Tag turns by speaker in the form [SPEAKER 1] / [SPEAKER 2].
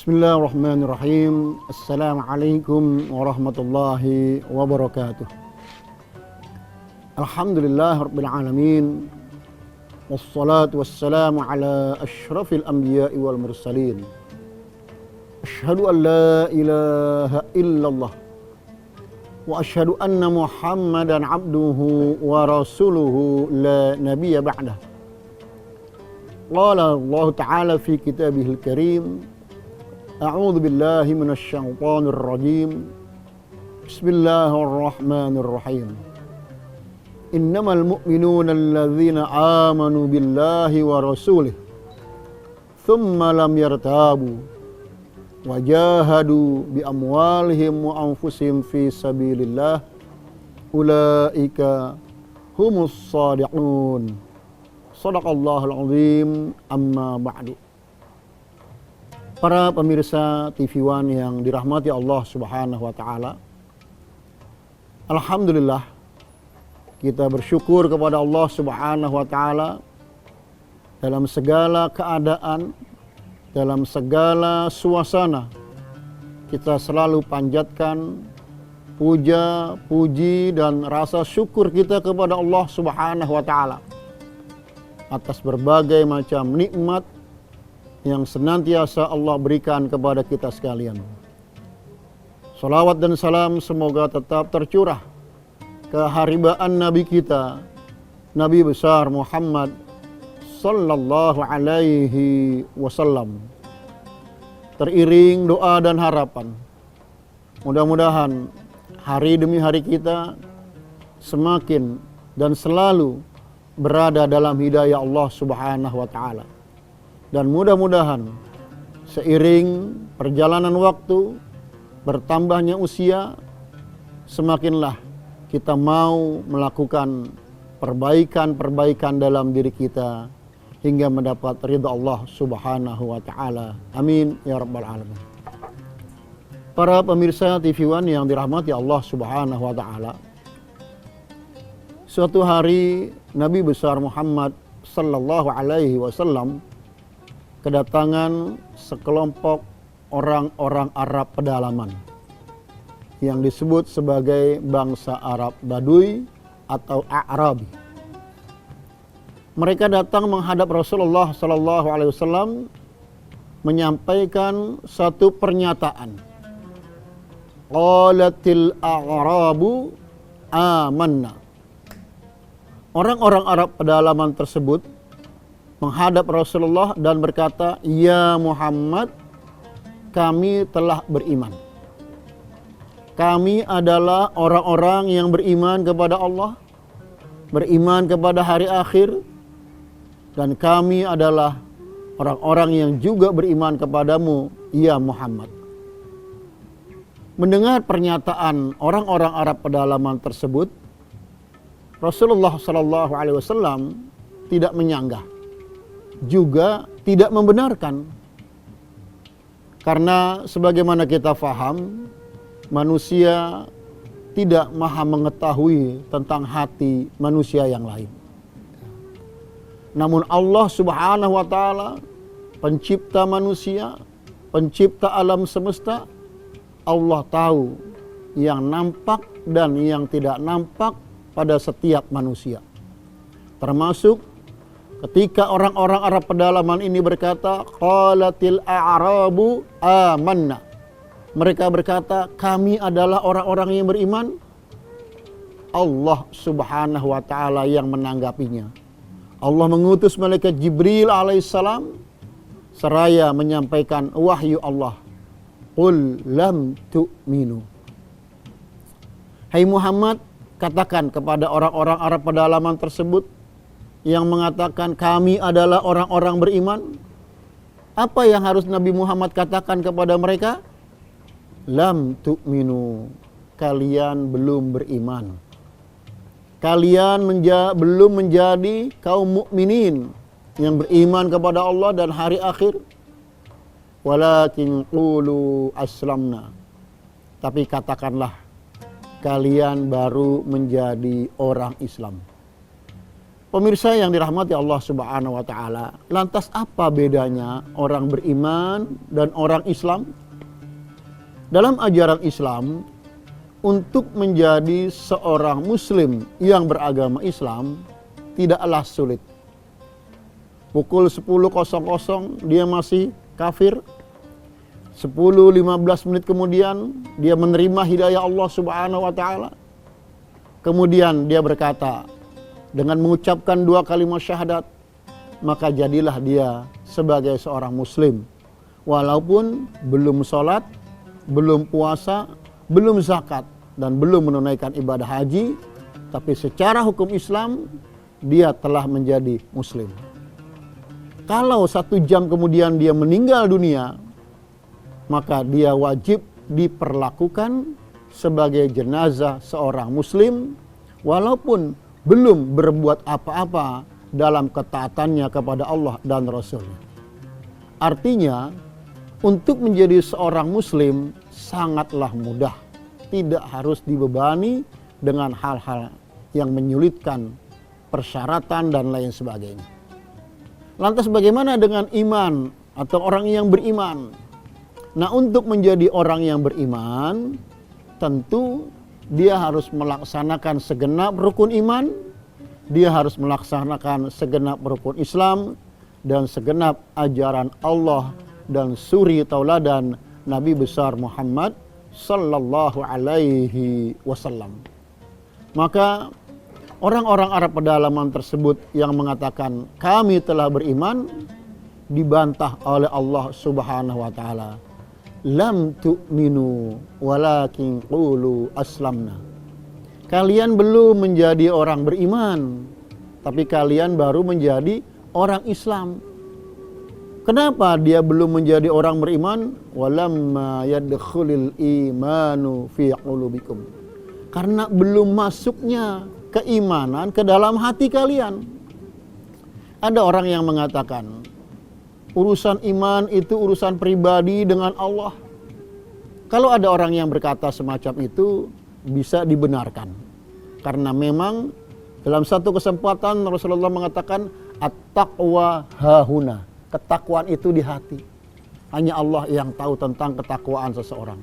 [SPEAKER 1] Bismillahirrahmanirrahim. Assalamualaikum warahmatullahi wabarakatuh. Alhamdulillahirabbil alamin. Wassalatu wassalamu ala asyrafil anbiya'i wal mursalin. Asyhadu an la ilaha illallah wa asyhadu anna Muhammadan abduhu wa rasuluhu la nabiyya ba'dah. Qala Allah Ta'ala fi kitabihil karim. A'udzu billahi minasy syaithanir rajim. Bismillahirrahmanirrahim. Innamal mu'minuna alladzina amanu billahi wa rasulih thumma lam yartabu wa jahadu bi amwalihim wa anfusihim fi sabilillah ulaika humus shadiqun. Shadaqallahul azim. Amma ba'du. Para pemirsa TV One yang dirahmati Allah Subhanahu wa taala. Alhamdulillah, kita bersyukur kepada Allah Subhanahu wa taala dalam segala keadaan, dalam segala suasana. Kita selalu panjatkan puja, puji dan rasa syukur kita kepada Allah Subhanahu wa taala atas berbagai macam nikmat yang senantiasa Allah berikan kepada kita sekalian. Salawat dan salam semoga tetap tercurah keharibaan Nabi kita, Nabi besar Muhammad sallallahu alaihi wasallam. Teriring doa dan harapan, mudah-mudahan hari demi hari kita semakin dan selalu berada dalam hidayah Allah Subhanahu wa taala. Dan mudah-mudahan seiring perjalanan waktu, bertambahnya usia, semakinlah kita mau melakukan perbaikan-perbaikan dalam diri kita hingga mendapat ridha Allah Subhanahu wa taala. Amin ya rabbal alamin. Para pemirsa TV One yang dirahmati Allah Subhanahu wa taala. Suatu hari Nabi besar Muhammad sallallahu alaihi wasallam kedatangan sekelompok orang-orang Arab pedalaman yang disebut sebagai bangsa Arab Baduy atau A'rabi. Mereka datang menghadap Rasulullah sallallahu alaihi wasallam menyampaikan satu pernyataan. Qalatil a'rabu amanna. Orang-orang Arab pedalaman tersebut menghadap Rasulullah dan berkata, "Ya Muhammad, kami telah beriman. Kami adalah orang-orang yang beriman kepada Allah, beriman kepada hari akhir, dan kami adalah orang-orang yang juga beriman kepadamu, ya Muhammad." Mendengar pernyataan orang-orang Arab pedalaman tersebut, Rasulullah sallallahu alaihi wasallam tidak menyanggah, juga tidak membenarkan. Karena sebagaimana kita faham, manusia tidak maha mengetahui tentang hati manusia yang lain. Namun Allah Subhanahu wa taala, pencipta manusia, pencipta alam semesta, Allah tahu yang nampak dan yang tidak nampak pada setiap manusia. Termasuk ketika orang-orang Arab pedalaman ini berkata, qalatil a'rabu amanna. Mereka berkata, kami adalah orang-orang yang beriman. Allah Subhanahu wa taala yang menanggapinya. Allah mengutus malaikat Jibril alaihissalam seraya menyampaikan wahyu Allah. Qul lam tu'minu. Hai Muhammad, katakan kepada orang-orang Arab pedalaman tersebut yang mengatakan kami adalah orang-orang beriman. Apa yang harus Nabi Muhammad katakan kepada mereka? Lam tu'minu. Kalian belum beriman. Kalian belum menjadi kaum mukminin yang beriman kepada Allah dan hari akhir. Walakin qulu aslamna. Tapi katakanlah, kalian baru menjadi orang Islam. Pemirsa yang dirahmati Allah Subhanahu wa taala, lantas apa bedanya orang beriman dan orang Islam? Dalam ajaran Islam, untuk menjadi seorang muslim yang beragama Islam tidaklah sulit. Pukul 10.00 dia masih kafir. 10-15 menit kemudian dia menerima hidayah Allah Subhanahu wa taala. Kemudian dia berkata dengan mengucapkan 2 kalimat syahadat, maka jadilah dia sebagai seorang muslim. Walaupun belum sholat, belum puasa, belum zakat, dan belum menunaikan ibadah haji, tapi secara hukum Islam dia telah menjadi muslim. Kalau 1 jam kemudian dia meninggal dunia, maka dia wajib diperlakukan sebagai jenazah seorang muslim, walaupun belum berbuat apa-apa dalam ketaatannya kepada Allah dan Rasul-Nya. Artinya, untuk menjadi seorang muslim sangatlah mudah. Tidak harus dibebani dengan hal-hal yang menyulitkan, persyaratan dan lain sebagainya. Lantas bagaimana dengan iman atau orang yang beriman? Nah, untuk menjadi orang yang beriman, tentu dia harus melaksanakan segenap rukun iman, dia harus melaksanakan segenap rukun Islam, dan segenap ajaran Allah dan suri tauladan Nabi besar Muhammad sallallahu alaihi wasallam. Maka orang-orang Arab pedalaman tersebut yang mengatakan kami telah beriman dibantah oleh Allah Subhanahu wa taala. Lam tu'minu walakin qulu aslamna. Kalian belum menjadi orang beriman, tapi kalian baru menjadi orang Islam. Kenapa dia belum menjadi orang beriman? Walamma yadkhulul imanu fi qulubikum. Karena belum masuknya keimanan ke dalam hati kalian. Ada orang yang mengatakan urusan iman itu urusan pribadi dengan Allah. Kalau ada orang yang berkata semacam itu, bisa dibenarkan. Karena memang dalam satu kesempatan Rasulullah mengatakan at-taqwa hahuna. Ketakwaan itu di hati. Hanya Allah yang tahu tentang ketakwaan seseorang.